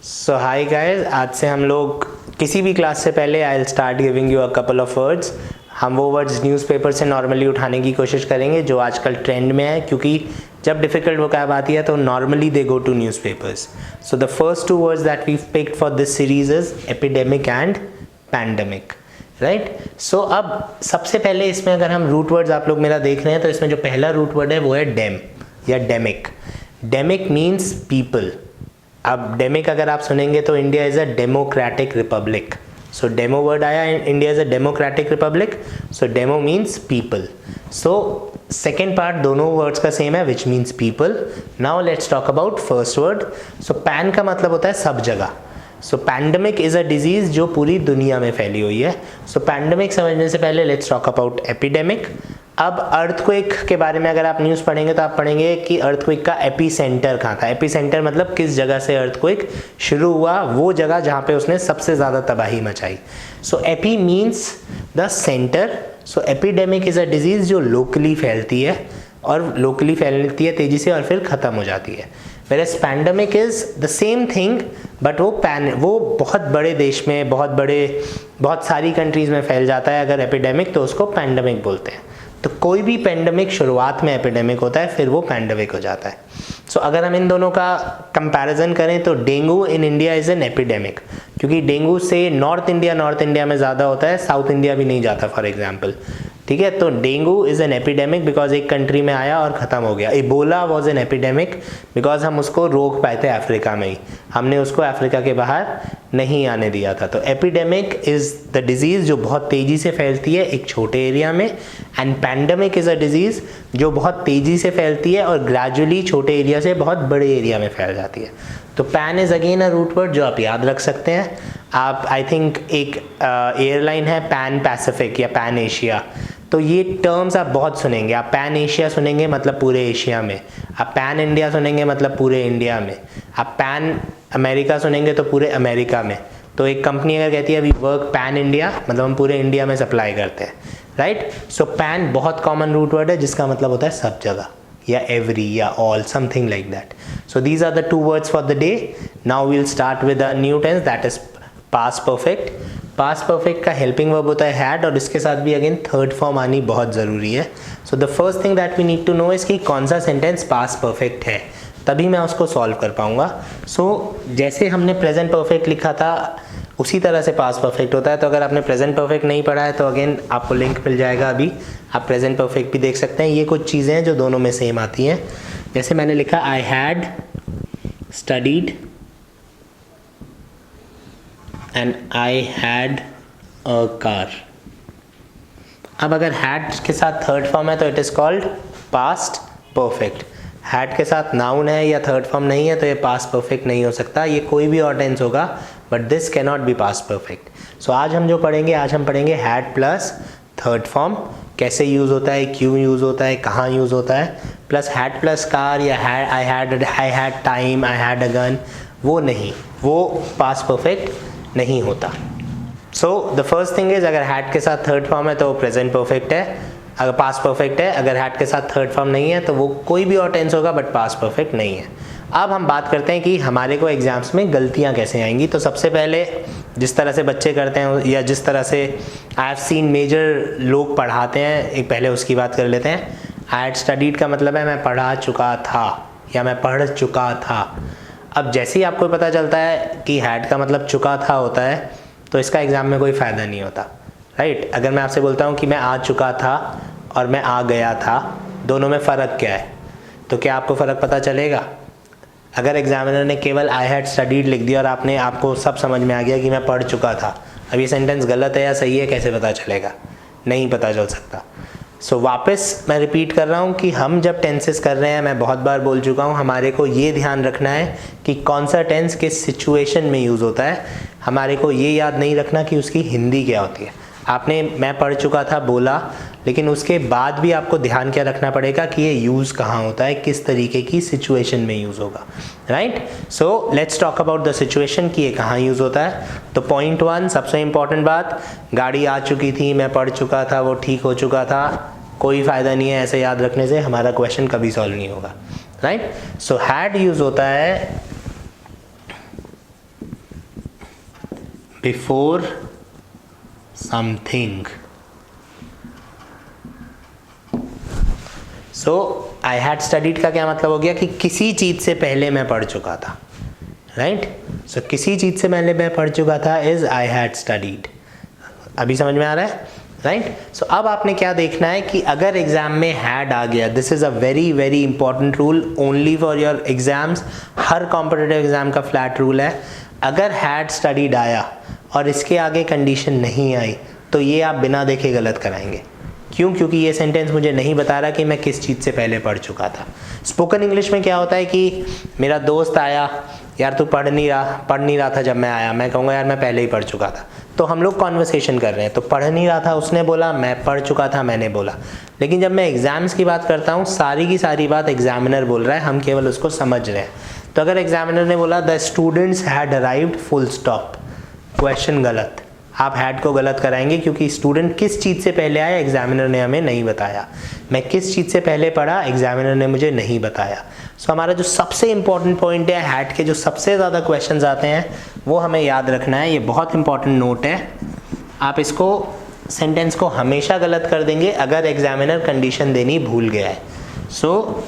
सो hi guys, आज से हम लोग किसी भी क्लास से पहले I will start giving you a couple of words. हम वो वर्ड्स न्यूज़पेपर से नॉर्मली उठाने की कोशिश करेंगे जो आजकल ट्रेंड में है, क्योंकि जब डिफ़िकल्ट वोकैब आती है तो normally they go to newspapers. So the first two words that we picked for this series is epidemic and pandemic, right. So अब सबसे पहले इसमें अगर हम रूट वर्ड्स आप लोग मेरा देख रहे हैं तो इसमें जो पहला रूट वर्ड है वो है डेम या डेमिक। डेमिक मीन्स पीपल। अब डेमिक अगर आप सुनेंगे तो India is a democratic republic. So demo word आया, India is a democratic republic. So demo means people. So second part दोनों वर्ड्स का सेम है, which means people. Now let's talk about first word. So pan का मतलब होता है सब जगह। So pandemic is a disease जो पूरी दुनिया में फैली हुई है। सो पैंडेमिक समझने से पहले लेट्स टॉक अबाउट एपिडेमिक। अब अर्थक्वेक के बारे में अगर आप न्यूज़ पढ़ेंगे तो आप पढ़ेंगे कि अर्थक्वेक का एपी सेंटर कहाँ था। एपी सेंटर मतलब किस जगह से अर्थक्वेक शुरू हुआ, वो जगह जहाँ पे उसने सबसे ज़्यादा तबाही मचाई। So epi means the centre. So epidemic is a disease जो लोकली फैलती है और लोकली फैलती है तेज़ी से और फिर ख़त्म हो जाती है। Whereas pandemic is the same thing but वो बहुत बड़े देश में बहुत सारी कंट्रीज़ में फैल जाता है। अगर एपिडेमिक तो उसको पैंडेमिक बोलते हैं। तो कोई भी पैंडेमिक शुरुआत में एपिडेमिक होता है, फिर वो पैंडेमिक हो जाता है। सो अगर हम इन दोनों का कंपैरिजन करें तो dengue in India is an epidemic, क्योंकि डेंगू से नॉर्थ इंडिया में ज़्यादा होता है, साउथ इंडिया भी नहीं जाता फॉर एग्जाम्पल। ठीक है, तो dengue is an epidemic because एक कंट्री में आया और ख़त्म हो गया। Ebola was an epidemic because हम उसको रोक पाए थे अफ्रीका में ही, हमने उसको अफ्रीका के बाहर नहीं आने दिया था। तो एपिडेमिक इज़ द डिजीज़ जो बहुत तेज़ी से फैलती है एक छोटे एरिया में, and pandemic is a disease जो बहुत तेज़ी से फैलती है और ग्रेजुअली छोटे एरिया से बहुत बड़े एरिया में फैल जाती है। तो pan is again a root word जो आप याद रख सकते हैं। आप आई थिंक एक एयरलाइन है पैन पैसिफिक या पैन एशिया, तो ये टर्म्स आप बहुत सुनेंगे। आप पैन एशिया सुनेंगे मतलब पूरे एशिया में, आप पैन इंडिया सुनेंगे मतलब पूरे इंडिया में, आप पैन अमेरिका सुनेंगे तो पूरे अमेरिका में। तो एक कंपनी अगर कहती है वी वर्क पैन इंडिया मतलब हम पूरे इंडिया में सप्लाई करते हैं, राइट। सो पैन बहुत कॉमन रूट वर्ड है जिसका मतलब होता है सब जगह या एवरी या all, something like that. So these are the two words for the day. Now we will start with a new tense that is past perfect. Past perfect का हेल्पिंग वर्ब होता है हैड, और इसके साथ भी again third form आनी बहुत ज़रूरी है। So the first thing that we need to know is कि कौन सा सेंटेंस पास्ट परफेक्ट है, तभी मैं उसको सॉल्व कर पाऊंगा। सो जैसे हमने प्रेजेंट परफेक्ट लिखा था उसी तरह से पास्ट परफेक्ट होता है। तो अगर आपने प्रेजेंट परफेक्ट नहीं पढ़ा है तो अगेन आपको लिंक मिल जाएगा, अभी आप प्रेजेंट परफेक्ट भी देख सकते हैं। ये कुछ चीज़ें हैं जो दोनों में सेम आती हैं। जैसे मैंने लिखा I had studied and I had a car. अब अगर हैड के साथ थर्ड फॉर्म है तो it is called past perfect. Had के साथ नाउन है या थर्ड फॉर्म नहीं है तो ये पास्ट परफेक्ट नहीं हो सकता, ये कोई भी और टेंस होगा, but this can not be past perfect. So आज हम पढ़ेंगे हैड प्लस थर्ड फॉर्म कैसे यूज़ होता है, क्यों यूज़ होता है, कहाँ यूज़ होता है। प्लस हैड प्लस कार या I had time, I had a gun, वो नहीं, वो पास्ट परफेक्ट नहीं होता। सो द फर्स्ट थिंग इज अगर हैड के साथ थर्ड फॉर्म है तो वो प्रेजेंट परफेक्ट है, अगर पास्ट परफेक्ट है। अगर हैड के साथ थर्ड फॉर्म नहीं है तो वो कोई भी और टेंस होगा बट पास्ट परफेक्ट नहीं है। अब हम बात करते हैं कि हमारे को एग्जाम्स में गलतियां कैसे आएंगी। तो सबसे पहले जिस तरह से बच्चे करते हैं या जिस तरह से आई हैव सीन मेजर लोग पढ़ाते हैं, एक पहले उसकी बात कर लेते हैं। आई हैड स्टडीड का मतलब है मैं पढ़ा चुका था या मैं पढ़ चुका था। अब जैसे ही आपको पता चलता है कि हैड का मतलब चुका था होता है तो इसका एग्ज़ाम में कोई फ़ायदा नहीं होता, राइट। अगर मैं आपसे बोलता हूँ कि मैं आ चुका था और मैं आ गया था, दोनों में फ़र्क क्या है, तो क्या आपको फ़र्क पता चलेगा? अगर एग्जामिनर ने केवल आई हैड स्टडीड लिख दिया और आपको सब समझ में आ गया कि मैं पढ़ चुका था, अब ये सेंटेंस गलत है या सही है कैसे पता चलेगा? नहीं पता चल सकता। सो वापस मैं रिपीट कर रहा हूँ कि हम जब टेंसेस कर रहे हैं, मैं बहुत बार बोल चुका हूँ, हमारे को ये ध्यान रखना है कि कौन सा टेंस किस सिचुएशन में यूज़ होता है। हमारे को ये याद नहीं रखना कि उसकी हिंदी क्या होती है। आपने मैं पढ़ चुका था बोला, लेकिन उसके बाद भी आपको ध्यान क्या रखना पड़ेगा कि ये यूज़ कहाँ होता है, किस तरीके की सिचुएशन में यूज़ होगा, right. So let's talk about the situation कि ये कहाँ यूज़ होता है। तो पॉइंट 1 सबसे इम्पॉर्टेंट बात, गाड़ी आ चुकी थी, मैं पढ़ चुका था, वो ठीक हो चुका था, कोई फ़ायदा नहीं है ऐसे याद रखने से, हमारा क्वेश्चन कभी सॉल्व नहीं होगा, राइट। सो हैड यूज़ होता है before something. So I had studied का क्या मतलब हो गया कि किसी चीज़ से पहले मैं पढ़ चुका था, राइट। सो किसी चीज़ से पहले मैं पढ़ चुका था इज आई हैड स्टडीड। अभी समझ में आ रहा है, राइट। सो अब आपने क्या देखना है कि अगर एग्जाम में हैड आ गया, this is a very very important rule only for your exams, her competitive exam का फ्लैट रूल है। अगर हैड स्टडीड आया और इसके आगे कंडीशन नहीं आई तो ये आप बिना देखे गलत कराएंगे। क्यों? क्योंकि ये सेंटेंस मुझे नहीं बता रहा कि मैं किस चीज़ से पहले पढ़ चुका था। स्पोकन इंग्लिश में क्या होता है कि मेरा दोस्त आया, यार तू पढ़ नहीं रहा था जब मैं आया, मैं कहूँगा यार मैं पहले ही पढ़ चुका था। तो हम लोग कॉन्वर्सेशन कर रहे हैं, तो पढ़ नहीं रहा था उसने बोला, मैं पढ़ चुका था मैंने बोला। लेकिन जब मैं एग्ज़ाम्स की बात करता हूँ, सारी की सारी बात एग्जामिनर बोल रहा है, हम केवल उसको समझ रहे हैं। तो अगर एग्जामिनर ने बोला the students had arrived full stop, question गलत, आप हैड को गलत कराएंगे क्योंकि स्टूडेंट किस चीज़ से पहले आया एग्जामिनर ने हमें नहीं बताया। मैं किस चीज़ से पहले पढ़ा एग्जामिनर ने मुझे नहीं बताया। सो हमारा जो सबसे इंपॉर्टेंट पॉइंट है, हैड के जो सबसे ज़्यादा क्वेश्चंस आते हैं वो हमें याद रखना है। ये बहुत इंपॉर्टेंट नोट है, आप इसको सेंटेंस को हमेशा गलत कर देंगे अगर एग्जामिनर कंडीशन देनी भूल गया है। सो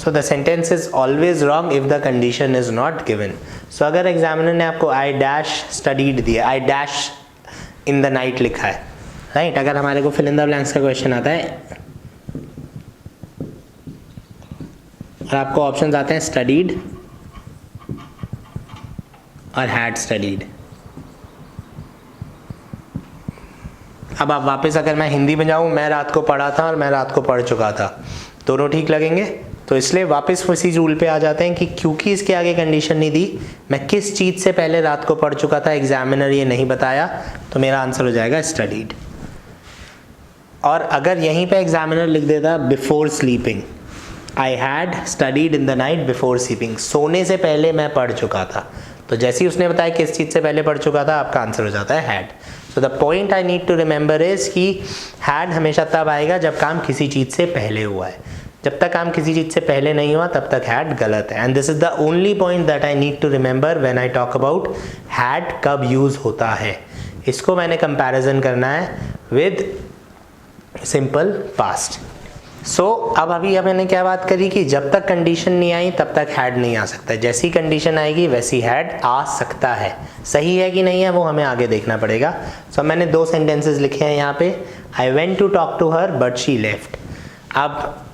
So the sentence is always wrong if the condition is not given. So अगर एग्जामिनर ने आपको I dash studied दिया, I dash in the night लिखा है, राइट। अगर हमारे को fill in the blanks का क्वेश्चन आता है और आपको ऑप्शंस आते हैं studied और had studied। अब आप वापस अगर मैं हिंदी में जाऊँ, मैं रात को पढ़ा था और मैं रात को पढ़ चुका था, दोनों ठीक लगेंगे। तो इसलिए वापस उसी रूल पे आ जाते हैं कि क्योंकि इसके आगे कंडीशन नहीं दी, मैं किस चीज़ से पहले रात को पढ़ चुका था एग्जामिनर ये नहीं बताया, तो मेरा आंसर हो जाएगा स्टडीड। और अगर यहीं पे एग्जामिनर लिख देता before sleeping, I had studied in the night before sleeping, सोने से पहले मैं पढ़ चुका था, तो जैसे ही उसने बताया किस चीज़ से पहले पढ़ चुका था, आपका आंसर हो जाता है had. So the point I need to remember is कि हैड हमेशा तब आएगा जब काम किसी चीज़ से पहले हुआ है। जब तक काम किसी चीज़ से पहले नहीं हुआ तब तक हैड गलत है। And this is the only point that I need to remember when I talk about had कब यूज़ होता है। इसको मैंने कंपैरिजन करना है विद सिंपल पास्ट। सो अब अभी मैंने क्या बात करी कि जब तक कंडीशन नहीं आई तब तक हैड नहीं आ सकता, जैसी कंडीशन आएगी वैसी हैड आ सकता है। सही है कि नहीं है वो हमें आगे देखना पड़ेगा। सो मैंने दो सेंटेंसेस लिखे हैं यहाँ पे, I went to talk to her but she left. अब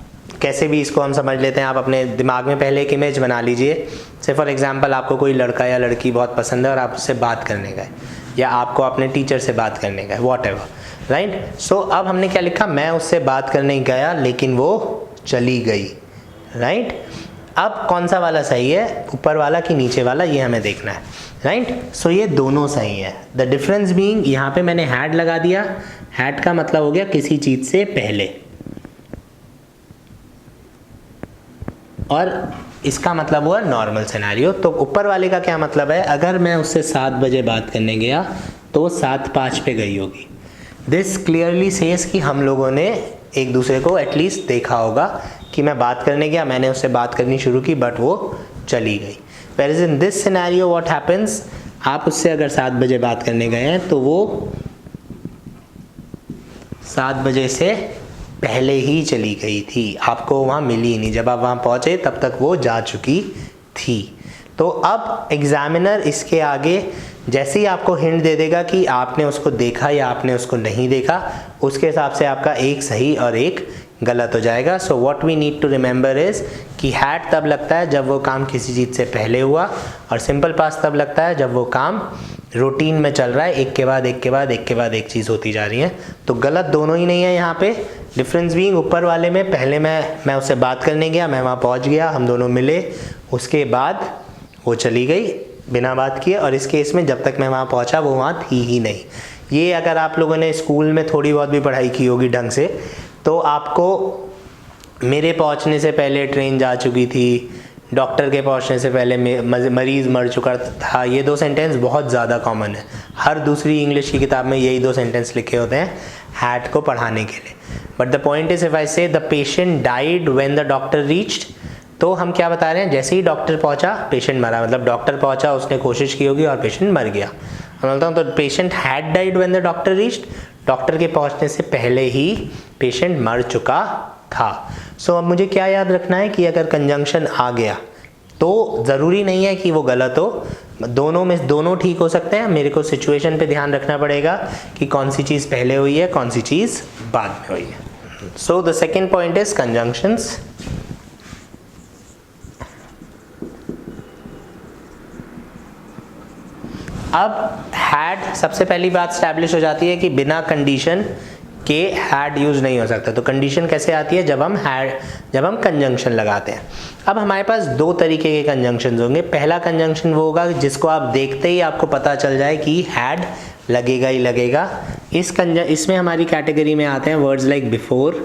कैसे भी इसको हम समझ लेते हैं, आप अपने दिमाग में पहले एक इमेज बना लीजिए। से फॉर एग्जांपल आपको कोई लड़का या लड़की बहुत पसंद है और आप उससे बात करने गए, या आपको अपने टीचर से बात करने गए, वॉट एवर, राइट। सो अब हमने क्या लिखा, मैं उससे बात करने गया लेकिन वो चली गई, राइट। अब कौन सा वाला सही है, ऊपर वाला कि नीचे वाला, ये हमें देखना है, राइट। सो ये दोनों सही है। द डिफरेंस बीइंग, यहाँ पे मैंने हैड लगा दिया, हैड का मतलब हो गया किसी चीज़ से पहले, और इसका मतलब हुआ नॉर्मल सिनेरियो। तो ऊपर वाले का क्या मतलब है, अगर मैं उससे 7 बजे बात करने गया तो वो 7:05 पे गई होगी। दिस क्लियरली सेज कि हम लोगों ने एक दूसरे को एटलीस्ट देखा होगा कि मैं बात करने गया, मैंने उससे बात करनी शुरू की बट वो चली गई। Where is in this scenario what happens, आप उससे अगर 7 बजे बात करने गए हैं तो वो 7 बजे से पहले ही चली गई थी, आपको वहाँ मिली ही नहीं। जब आप वहाँ पहुँचे तब तक वो जा चुकी थी। तो अब एग्जामिनर इसके आगे जैसे ही आपको हिंट दे देगा कि आपने उसको देखा या आपने उसको नहीं देखा, उसके हिसाब से आपका एक सही और एक गलत हो जाएगा। So what we need to remember is कि हैड तब लगता है जब वो काम किसी चीज़ से पहले हुआ, और सिंपल पास्ट तब लगता है जब वो काम रूटीन में चल रहा है, एक के बाद एक के बाद एक के बाद एक चीज़ होती जा रही है। तो गलत दोनों ही नहीं है यहाँ पे। डिफरेंस बीइंग, ऊपर वाले में पहले मैं उससे बात करने गया, मैं वहाँ पहुँच गया, हम दोनों मिले, उसके बाद वो चली गई बिना बात किए, और इस केस में जब तक मैं वहाँ पहुँचा वो वहाँ थी ही नहीं। ये अगर आप लोगों ने स्कूल में थोड़ी बहुत भी पढ़ाई की होगी ढंग से, तो आपको मेरे पहुँचने से पहले ट्रेन जा चुकी थी, डॉक्टर के पहुंचने से पहले मरीज़ मर चुका था। ये 2 सेंटेंस बहुत ज़्यादा कॉमन है, हर दूसरी इंग्लिश की किताब में यही 2 सेंटेंस लिखे होते हैं हैड को पढ़ाने के लिए। But the point is if I say the patient died when the doctor reached, तो हम क्या बता रहे हैं, जैसे ही डॉक्टर पहुंचा पेशेंट मरा, मतलब डॉक्टर पहुंचा, उसने कोशिश की होगी और पेशेंट मर गया। मैं बोलता हूँ तो patient had died when the doctor reached, doctor के पहुंचने से पहले ही पेशेंट मर चुका था। सो अब मुझे क्या याद रखना है कि अगर कंजंक्शन आ गया तो ज़रूरी नहीं है कि वो गलत हो, दोनों में दोनों ठीक हो सकते हैं। मेरे को सिचुएशन पे ध्यान रखना पड़ेगा कि कौन सी चीज़ पहले हुई है, कौन सी चीज़ बाद में हुई है। So the second point is conjunctions. अब हैड, सबसे पहली बात स्टैब्लिश हो जाती है कि बिना कंडीशन के हैड यूज नहीं हो सकता। तो कंडीशन कैसे आती है, जब हम कंजंक्शन लगाते हैं। अब हमारे पास 2 तरीके के कंजंक्शंस होंगे। पहला कंजंक्शन वो होगा जिसको आप देखते ही आपको पता चल जाए कि हैड लगेगा ही लगेगा। इसमें हमारी कैटेगरी में आते हैं words like before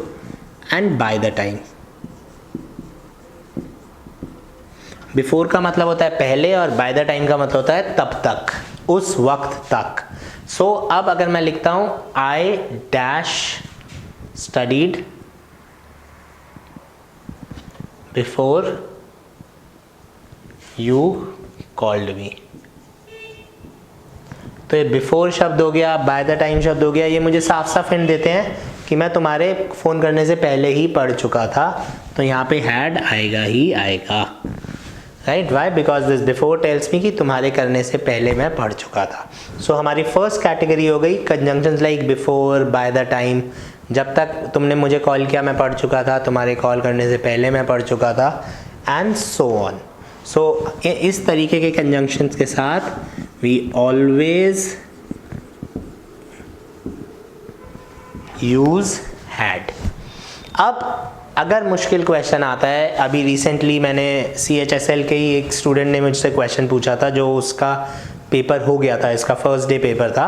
and by the time. Before का मतलब होता है पहले और बाय द टाइम का मतलब होता है तब तक, उस वक्त तक। सो अब अगर मैं लिखता हूं I dash studied before you called me, तो ये बिफोर शब्द हो गया, बाय द टाइम शब्द हो गया। ये मुझे साफ साफ हिंट देते हैं कि मैं तुम्हारे फ़ोन करने से पहले ही पढ़ चुका था, तो यहाँ पे हैड आएगा ही आएगा, right. Why? Because this before tells me कि तुम्हारे करने से पहले मैं पढ़ चुका था। सो हमारी फर्स्ट कैटेगरी हो गई conjunctions like before, by the time. जब तक तुमने मुझे कॉल किया मैं पढ़ चुका था, तुम्हारे कॉल करने से पहले मैं पढ़ चुका था, एंड सो ऑन। सो इस तरीके के कंजंक्शंस के साथ वी ऑलवेज यूज हैड। अब अगर मुश्किल क्वेश्चन आता है, अभी रिसेंटली मैंने CHSL के ही एक स्टूडेंट ने मुझसे क्वेश्चन पूछा था, जो उसका पेपर हो गया था, इसका फर्स्ट डे पेपर था,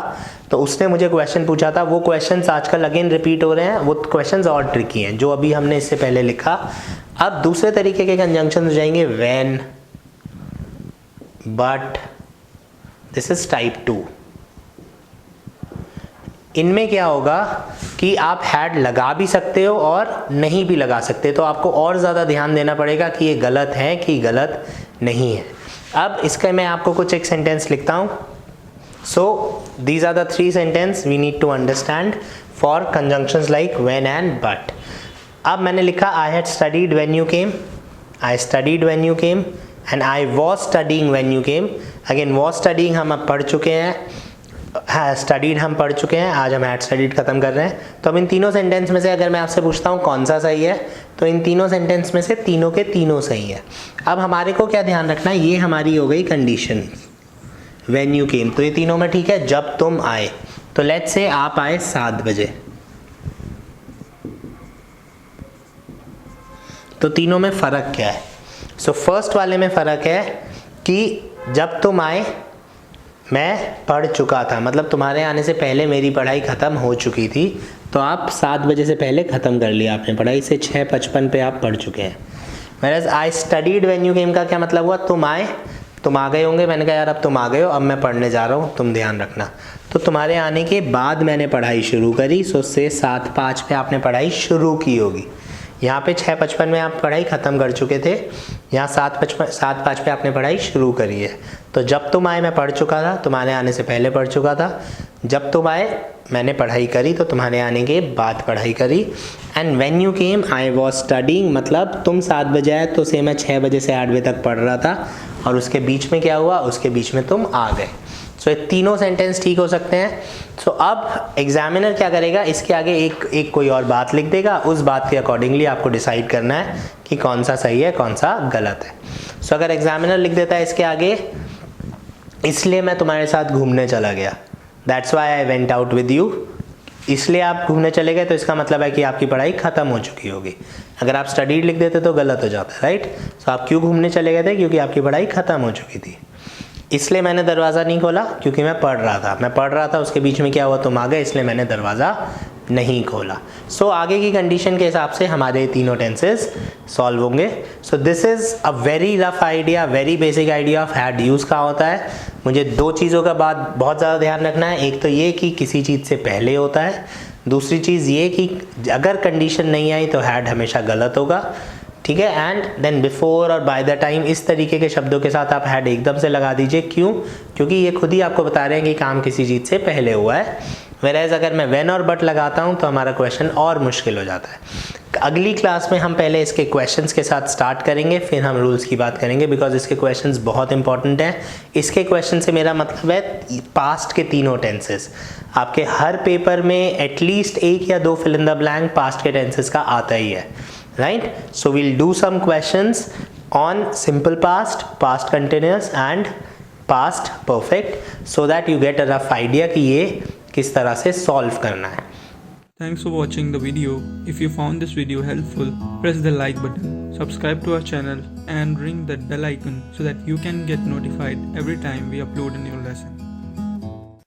तो उसने मुझे क्वेश्चन पूछा था। वो क्वेश्चंस आजकल अगेन रिपीट हो रहे हैं, वो क्वेश्चंस और ट्रिकी हैं जो अभी हमने इससे पहले लिखा। अब दूसरे तरीके के कंजंक्शन हो जाएंगे when, but, this is type 2। इनमें क्या होगा कि आप हैड लगा भी सकते हो और नहीं भी लगा सकते, तो आपको और ज़्यादा ध्यान देना पड़ेगा कि ये गलत है कि गलत नहीं है। अब इसका मैं आपको कुछ एक सेंटेंस लिखता हूँ। So these are the 3 sentence we need to understand for conjunctions like when and but. अब मैंने लिखा I had studied when you came, I studied when you came, and I was studying when you came. Again was studying हम अब पढ़ चुके हैं, studied हम पढ़ चुके हैं, आज हम हैड स्टडीड खत्म कर रहे हैं। तो अब इन तीनों सेंटेंस में से अगर मैं आपसे पूछता हूँ कौन सा सही है, तो इन तीनों सेंटेंस में से तीनों के तीनों सही है। अब हमारे को क्या ध्यान रखना है, ये हमारी हो गई कंडीशन व्हेन यू केम, तो ये तीनों में ठीक है। जब तुम आए, तो लेट्स से आप आए 7 बजे, तो तीनों में फ़र्क क्या है। सो फर्स्ट वाले में फ़र्क है कि जब तुम आए मैं पढ़ चुका था, मतलब तुम्हारे आने से पहले मेरी पढ़ाई ख़त्म हो चुकी थी, तो आप 7 बजे से पहले ख़त्म कर लिया आपने पढ़ाई, से 6:55 पे आप पढ़ चुके हैं। Whereas I studied when you केम का क्या मतलब हुआ, तुम आए, तुम आ गए होंगे, मैंने कहा यार अब तुम आ गए हो, अब मैं पढ़ने जा रहा हूँ, तुम ध्यान रखना। तो तुम्हारे आने के बाद मैंने पढ़ाई शुरू करी, सो से 7:05 पे आपने पढ़ाई शुरू की होगी। यहाँ पे 6:55 में आप पढ़ाई ख़त्म कर चुके थे, यहाँ 7:05 पे आपने पढ़ाई शुरू करी है। तो जब तुम आए मैं पढ़ चुका था, तुम्हारे आने से पहले पढ़ चुका था। जब तुम आए मैंने पढ़ाई करी, तो तुम्हारे आने के बाद पढ़ाई करी। And when you came I was studying, मतलब तुम 7 बजे आए तो से मैं 6 बजे से 8 बजे तक पढ़ रहा था, और उसके बीच में क्या हुआ, उसके बीच में तुम आ गए। सो ये तीनों सेंटेंस ठीक हो सकते हैं। सो अब एग्जामिनर क्या करेगा, इसके आगे एक कोई और बात लिख देगा, उस बात के अकॉर्डिंगली आपको डिसाइड करना है कि कौन सा सही है कौन सा गलत है। सो अगर एग्जामिनर लिख देता है इसके आगे, इसलिए मैं तुम्हारे साथ घूमने चला गया, that's why I went out with you, इसलिए आप घूमने चले गए, तो इसका मतलब है कि आपकी पढ़ाई ख़त्म हो चुकी होगी। अगर आप स्टडीड लिख देते तो गलत हो जाता है, राइट। सो आप क्यों घूमने चले गए थे, क्योंकि आपकी पढ़ाई ख़त्म हो चुकी थी। इसलिए मैंने दरवाज़ा नहीं खोला क्योंकि मैं पढ़ रहा था, उसके बीच में क्या हुआ, तुम आ गए, इसलिए मैंने दरवाज़ा नहीं खोला। सो आगे की कंडीशन के हिसाब से हमारे तीनों टेंसेस सॉल्व होंगे। So this is a very rough idea, very basic idea of had use कहाँ होता है। मुझे दो चीज़ों का बात बहुत ज़्यादा ध्यान रखना है। एक तो ये कि किसी चीज़ से पहले होता है, दूसरी चीज़ ये कि अगर कंडीशन नहीं आई तो हैड हमेशा गलत होगा, ठीक है। एंड देन बिफोर और बाय द टाइम, इस तरीके के शब्दों के साथ आप हैड एकदम से लगा दीजिए। क्यों? क्योंकि ये खुद ही आपको बता रहे हैं कि काम किसी चीज़ से पहले हुआ है। वेरएज अगर मैं व्हेन और बट लगाता हूँ तो हमारा क्वेश्चन और मुश्किल हो जाता है। अगली क्लास में हम पहले इसके क्वेश्चंस के साथ स्टार्ट करेंगे, फिर हम रूल्स की बात करेंगे, बिकॉज इसके क्वेश्चंस बहुत इंपॉर्टेंट हैं। इसके क्वेश्चन से मेरा मतलब है पास्ट के तीनों टेंसेस। आपके हर पेपर में एटलीस्ट एक या दो fill in the blank past के टेंसेस का आता ही है, right? So we'll do some questions on simple past, past continuous and past perfect so that you get a rough idea कि ये किस तरह से solve करना है। Thanks for watching the video. If you found this video helpful, press the like button, subscribe to our channel and ring that bell icon so that you can get notified every time we upload a new lesson.